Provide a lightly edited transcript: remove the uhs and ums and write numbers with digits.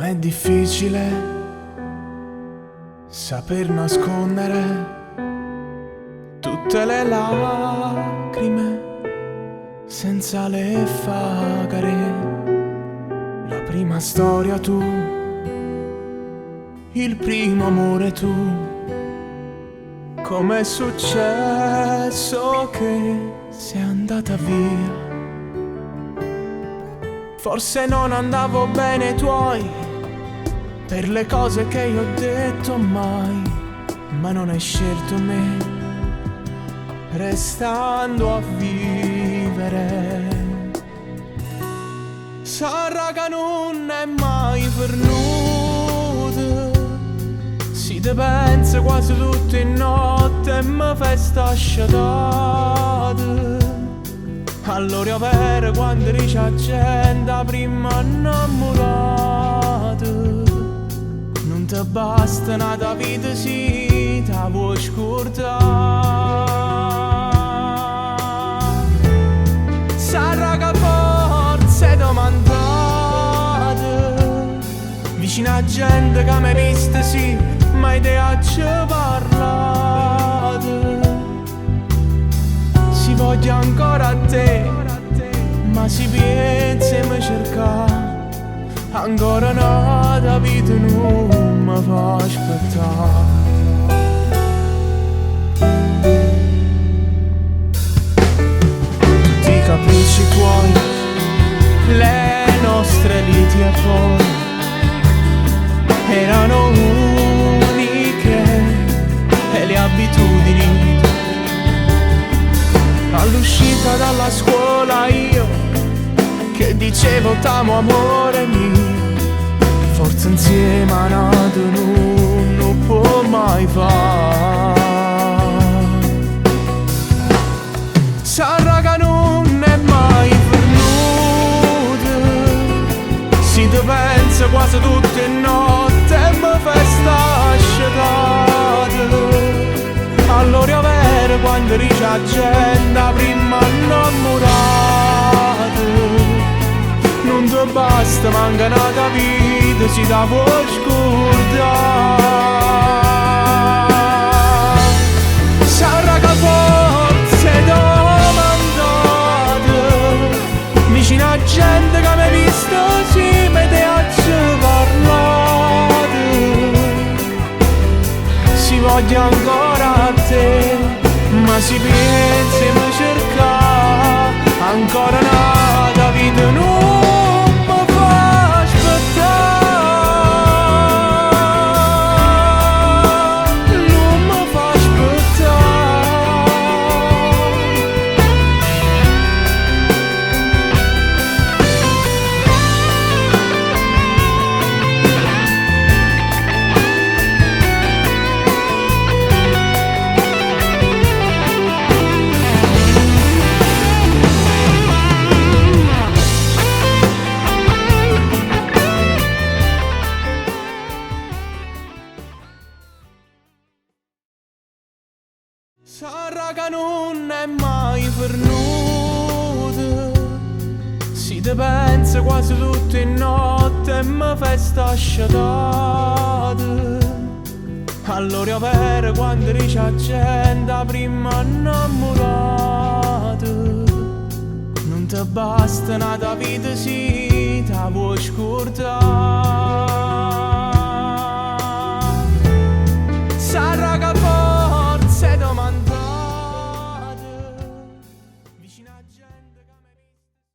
Com'è difficile saper nascondere tutte le lacrime senza le fagare. La prima storia tu, il primo amore tu. Com'è successo che sei andata via? Forse non andavo bene ai tuoi per le cose che io ho detto mai, ma non hai scelto me, restando a vivere. Sarà che non è mai venuto, si te pensa quasi tutte notte e mi fai sta sciatata. Allora io vero quando dice a gente prima innamorata, non ti basta una vita si ti vuoi scordare. Sarà che forse domandate vicino a gente che mi viste sì, ma idea ci parlate. Si voglia ancora a te, ma si pensa e mi cerca. Ancora nata vita non mi fa aspettare. Tutti i capricci tuoi, le nostre liti e poi erano uniche, e le abitudini. All'uscita dalla scuola io che dicevo t'amo amore mio, forse insieme a nato non può mai fare. Sarà che non è mai venuto, si te pensa quasi tutte notte e mi fai sta sciatata. Allora io vero quando dice a gente prima innamorata, non ti basta manca una vita si da vuoi scordare. Sarà che forse domandate vicino a gente che mi visto sì, ma te ci parlate. Si voglia ancora a te, ma si pensa e mi cerca. Ancora nata vita non mi fa aspettare, non mi fa Sarà che non è mai venuto, si te pensa quasi tutte notte e mi fai sta sciatata. Allora io vero quando dice a gente prima innamorata, non ti basta una vita si ti vuoi scordare.